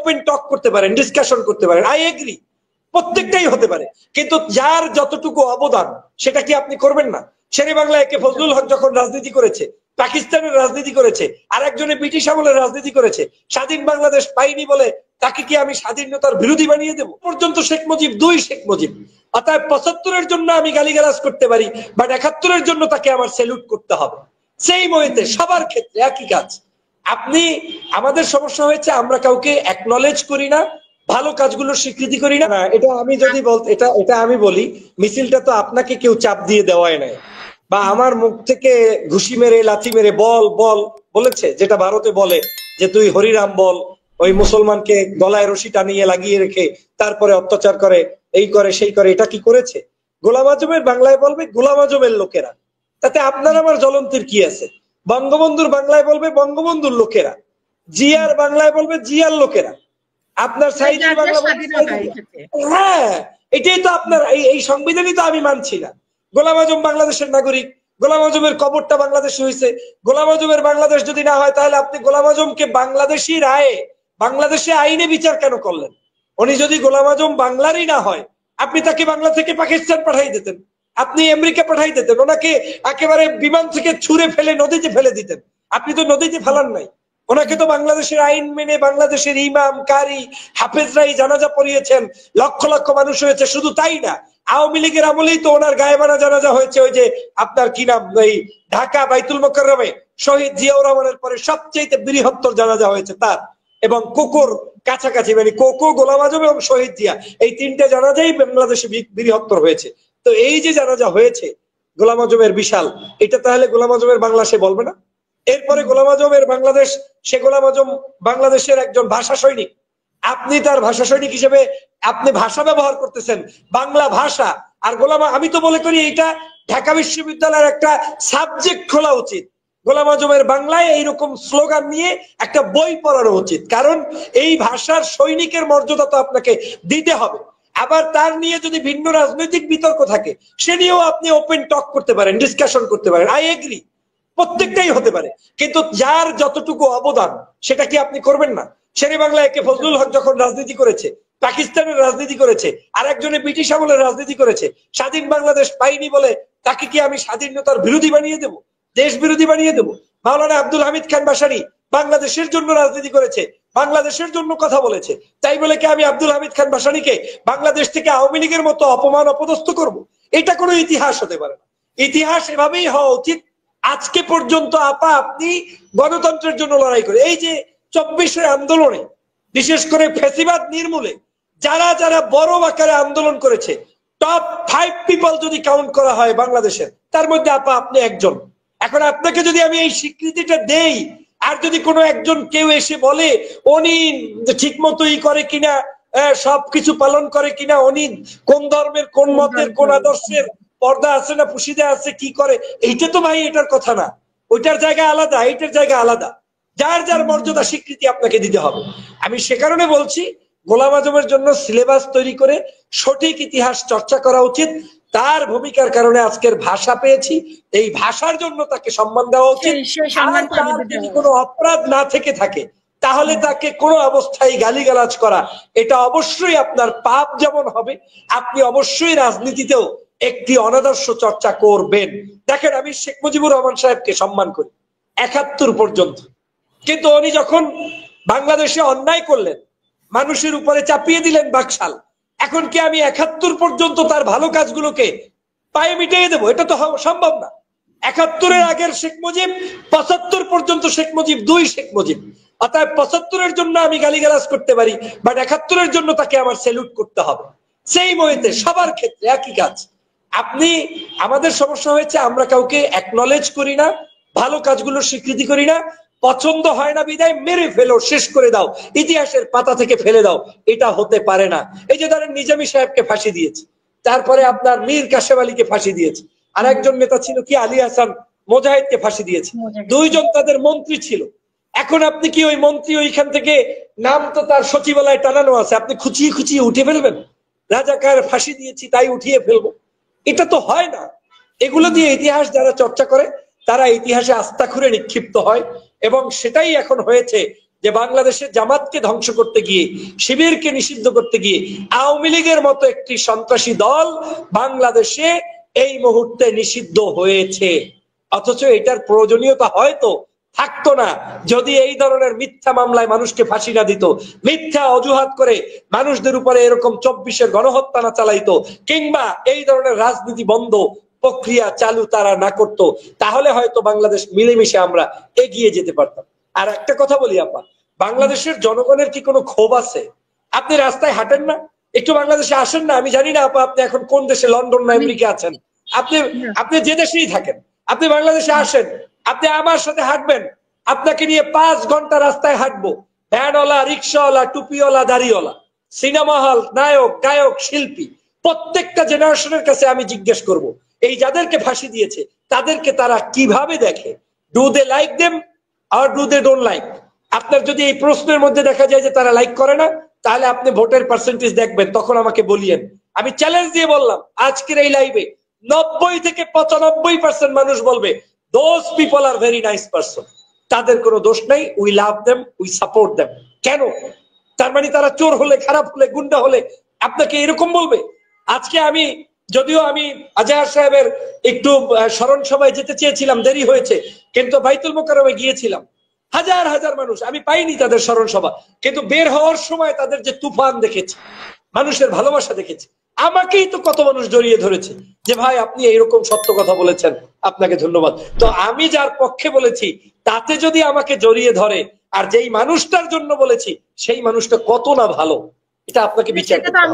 Open টক করতে পারেন, discussion করতে পারেন, আই এগ্রি, প্রত্যেকটাই হতে পারে, কিন্তু যার যতটুকু অবদান সেটা কি আপনি করবেন না? শেরে বাংলা একে ফজলুল হক যখন রাজনীতি করেছে, পাকিস্তানের রাজনীতি করেছে, আর একজনে ব্রিটিশ আমলের রাজনীতি করেছে, স্বাধীন বাংলাদেশ পাইনি বলে তাকে কি আমি স্বাধীনতার বিরোধী বানিয়ে দেবো? পর্যন্ত শেখ মুজিব দুই শেখ মুজিব, অতএব ৭৫-এর জন্য আমি গালিগালাজ করতে পারি, বাট ৭১-এর জন্য তাকে আমার স্যালুট করতে হবে। সেই ময়েতে সবার ক্ষেত্রে একই কাজ। আপনি, আমাদের সমস্যা হয়েছে আমরা কাউকে অ্যাকনলেজ করি না, ভালো কাজগুলোর স্বীকৃতি করি না। এটা আমি যদি এটা আমি বলি, মিছিলটা তো আপনাকে কেউ চাপ দিয়ে দেওয়াই নাই, বা আমার মুখ থেকে ঘুষি মেরে লাথি মেরে বল বল বলেছে, যেটা ভারতে বলে যে তুই হরিরাম বল, ওই মুসলমানকে গলায় রশি টানিয়ে লাগিয়ে রেখে তারপরে অত্যাচার করে, এই করে সেই করে, এটা কি করেছে? গোলাম আজমের বাংলায় বলবে গোলাম আজমের লোকেরা, তাতে আপনার আমার জ্বলন্তির কি আছে? বঙ্গবন্ধুর বাংলায় বলবে বঙ্গবন্ধুর লোকেরা, জিয়ার বাংলায় বলবে জিয়ার লোকেরা, আপনার সাইদের বাংলা হ্যাঁ, এটাই তো আপনার এই সংবিধানই তো আমি মানছি না। গোলাম আজম বাংলাদেশের নাগরিক, গোলাম আজমের কবরটা বাংলাদেশে হয়েছে, গোলাম আজমের বাংলাদেশ যদি না হয় তাহলে আপনি গোলাম আজমকে বাংলাদেশি রায়ে বাংলাদেশে আইনে বিচার কেন করলেন? উনি যদি গোলাম আজম বাংলারই না হয়, আপনি তাকে বাংলা থেকে পাকিস্তান পাঠাই দিতেন, আপনি আমেরিকা পাঠাই দিতেন, ওনাকে একেবারে বিমান থেকে ছুঁড়ে ফেলে নদীতে ফেলে দিতেন। আপনি তো নদীতে ফেলান নাই, ওনাকে তো বাংলাদেশের আইন মেনে বাংলাদেশের ইমাম কারি হাফেজরাই জানাজা পড়িয়েছেন, লক্ষ লক্ষ মানুষ হয়েছে। শুধু তাই না, আওয়ামী লীগের আমলেই তো ওনার গায়েবানা জানাজা হয়েছে, ওই যে আপনার কি নাম, এই ঢাকা বাইতুল মোকাররমে শহীদ জিয়াউর রহমানের পরে সবচেয়ে বৃহত্তর জানাজা হয়েছে তার, এবং কুকুর কাছাকাছি, মানে কোকো, গোলাম আজম এবং শহীদ জিয়া, এই তিনটে জানাজাই বাংলাদেশে বৃহত্তর হয়েছে। তো এই যে জানাজা হয়েছে গোলাম আজমের বিশাল, এটা তাহলে গোলাম আজমের বাংলা সে বলবে না? এরপরে গোলাম আজমের বাংলাদেশ, সে গোলাম আজম বাংলাদেশের একজন ভাষা সৈনিক, আপনি তার ভাষা সৈনিক হিসেবে আপনি ভাষা ব্যবহার করতেছেন বাংলা ভাষা। আর গোলাম, আমি তো মনে করি এটা ঢাকা বিশ্ববিদ্যালয়ের একটা সাবজেক্ট খোলা উচিত, গোলাম আজমের বাংলায় এইরকম স্লোগান নিয়ে একটা বই পড়ানো উচিত, কারণ এই ভাষার সৈনিকের মর্যাদা তো আপনাকে দিতে হবে। আবার তার নিয়ে যদি ভিন্ন রাজনৈতিক বিতর্ক থাকে, সে নিয়েও আপনি ওপেন টক করতে পারেন, ডিসকাশন করতে পারেন, আই এগ্রি, প্রত্যেকটাই হতে পারে, কিন্তু যার যতটুকু অবদান সেটা কি আপনি করবেন না? শেরে বাংলা একে ফজলুল হক যখন রাজনীতি করেছে, পাকিস্তানের রাজনীতি করেছে, আর একজনে ব্রিটিশ আমলের রাজনীতি করেছে, স্বাধীন বাংলাদেশ পাইনি বলে তাকে কি আমি স্বাধীনতার বিরোধী বানিয়ে দেব, দেশ বিরোধী বানিয়ে দেব? মাওলানা আব্দুল হামিদ খান বাসারী বাংলাদেশের জন্য রাজনীতি করেছে, বাংলাদেশের জন্য কথা বলেছে, তাই বলে কি আমি আব্দুল হামিদ খান বাসারীকে বাংলাদেশ থেকে আওয়ামী লীগের মতো অপমান অপদস্থ করব? এটা কোনো ইতিহাস হতে পারে না। ইতিহাস এভাবেই হওয়া উচিত। আজকে পর্যন্ত আপা আপনি গণতন্ত্রের জন্য লড়াই করে, এই যে ২৪-এর আন্দোলনে, বিশেষ করে ফ্যাসিবাদ নির্মূলে যারা যারা বড় আকারে আন্দোলন করেছে, টপ 5 পিপল যদি কাউন্ট করা হয় বাংলাদেশের, তার মধ্যে আপা আপনি একজন। এখন আপনাকে যদি আমি এই স্বীকৃতিটা দেই, আর যদি কোনো একজন কেউ এসে বলে উনি ঠিক মতোই করে কিনা, সবকিছু পালন করে কিনা, উনি কোন ধর্মের কোন মতের কোন আদর্শের, পর্দা আছে না পুশিদা আছে, কি করে, এইটা তো ভাই এটার কথা না। ওইটার জায়গা আলাদা, এইটার জায়গা আলাদা। যার যার মর্যাদা স্বীকৃতি আপনাকে দিতে হবে। আমি সে কারণে বলছি, গোলাম আজমের জন্য সিলেবাস তৈরি করে সঠিক ইতিহাস চর্চা করা উচিত। তার ভূমিকার কারণে আজকের ভাষা পেয়েছি, এই ভাষার জন্য তাকে সম্মান দেওয়া উচিত। যদি কোনো অপরাধ না থেকে থাকে, তাহলে তাকে কোনো অবস্থায় গালিগালাজ করা, এটা অবশ্যই আপনার পাপ যেমন হবে, আপনি অবশ্যই রাজনীতিতেও একটি অনাদর্শ চর্চা করবেন। দেখেন, আমি শেখ মুজিবুর রহমান সাহেবকে সম্মান করি ৭১ পর্যন্ত, কিন্তু উনি যখন বাংলাদেশে অন্যায় করলেন, মানুষের উপরে চাপিয়ে দিলেন বাকশাল, এখন কি আমি ৭১ পর্যন্ত তার ভালো কাজগুলোকে পায়ে মিটিয়ে দেবো? এটা তো সম্ভব না। ৭১-এর আগের শেখ মুজিব, ৭৫ পর্যন্ত শেখ মুজিব দুই শেখ মুজিব, অতএব ৭৫-এর জন্য আমি গালিগালাজ করতে পারি, বাট ৭১-এর জন্য তাকে আমার স্যালুট করতে হবে। সেই ময়েতে সবার ক্ষেত্রে একই কাজ। আপনি, আমাদের সমস্যা হয়েছে আমরা কাউকে অ্যাকনলেজ করি না, ভালো কাজগুলোর স্বীকৃতি করি না, পছন্দ হয় না বিদায় মেরে ফেলো, শেষ করে দাও, ইতিহাসের পাতা থেকে ফেলে দাও। এটা হতে পারে না। এই যে ধরেন নিজামী সাহেবকে ফাঁসি দিয়েছে, তারপরে আপনার মীর কাশেম আলীকে ফাঁসি দিয়েছে, আর একজন নেতা ছিল কি আলী হাসান মোজাহিদকে ফাঁসি দিয়েছে, দুইজন তাদের মন্ত্রী ছিল। এখন আপনি কি ওই মন্ত্রী ওইখান থেকে, নাম তো তার সচিবালয়ে টানানো আছে, আপনি খুঁচিয়ে খুঁচিয়ে উঠে ফেলবেন? রাজাকার ফাঁসি দিয়েছি তাই উঠিয়ে ফেলবো? এটা তো হয় না। এগুলো দিয়ে ইতিহাস যারা চর্চা করে তারা ইতিহাসে আস্থা খুঁড়ে নিক্ষিপ্ত হয়, এবং সেটাই এখন হয়েছে যে বাংলাদেশে জামাতকে ধ্বংস করতে গিয়ে, শিবিরকে নিষিদ্ধ করতে গিয়ে আওয়ামী লীগের মতো একটি সন্ত্রাসী দল বাংলাদেশে এই মুহূর্তে নিষিদ্ধ হয়েছে। অথচ এটার প্রয়োজনীয়তা হয়তো থাকতো না যদি এই ধরনের মিথ্যা মামলায় মানুষকে ফাঁসি না দিত, মিথ্যা অজুহাত করে মানুষদের উপরে এরকম 24-এর গণহত্যা না চালাইতো, কিংবা এই ধরনের রাজনীতি বন্ধ প্রক্রিয়া চালু তারা না করত, তাহলে হয়তো বাংলাদেশ মিলেমিশে আমরা এগিয়ে যেতে পারতাম। আর একটা কথা বলি আপা, বাংলাদেশের জনগণের কি কোনো ক্ষোভ আছে? আপনি রাস্তায় হাঁটেন না, একটু বাংলাদেশে আসেন না। আমি জানি না আপা আপনি এখন কোন দেশে, লন্ডন না আমেরিকা আছেন, আপনি যে দেশেই থাকেন, আপনি বাংলাদেশে আসেন, আপনি আমার সাথে হাঁটবেন, আপনাকে নিয়ে 5 ঘন্টা রাস্তায় হাঁটবো। ভ্যানওয়ালা, রিক্সাওয়ালা, টুপিওয়ালা, দাড়িওয়ালা, সিনেমা হল, নায়ক, গায়ক, শিল্পী, প্রত্যেকটা জেনারেশনের কাছে আমি জিজ্ঞেস করব, এই যাদেরকে ফাঁসি দিয়েছে তাদেরকে তারা কিভাবে দেখে? ডু দে লাইক দেম আর ডু দে ডোন্ট লাইক? আপনার যদি এই প্রশ্নের মধ্যে দেখা যায় যে তারা লাইক করে না, তাহলে আপনি ভোটের পার্সেন্টেজ দেখবেন, তখন আমাকে বলিয়েন। আমি চ্যালেঞ্জ দিয়ে বললাম আজকের এই লাইভে 90 থেকে 95% মানুষ বলবে those people are very nice person, তাদের কোনো দোষ নাই, we love them, we support them. কেন? তার মানে তারা চোর হলে, খারাপ হলে, গুন্ডা হলে আপনাকে এরকম বলবে? আজকে আমি, যদিও আমি আজহার সাহেবের একটু স্মরণ সভায় যেতে চেয়েছিলাম, দেরি হয়েছে, কিন্তু বাইতুল মোকাররমে গিয়েছিলাম, হাজার হাজার মানুষ, আমি পাইনি তাদের স্মরণ সভা, কিন্তু বের হওয়ার সময় তাদের যে তুফান দেখেছি, মানুষের ভালোবাসা দেখেছি। আমাকেই তো কত মানুষ জড়িয়ে ধরেছে যে ভাই আপনি এইরকম সত্য কথা বলেছেন, আপনাকে ধন্যবাদ। তো আমি যার পক্ষে বলেছি তাতে যদি আমাকে জড়িয়ে ধরে, আর যেই মানুষটার জন্য বলেছি সেই মানুষটা কত না ভালো, এটা আপনাকে বিচার করতে হবে।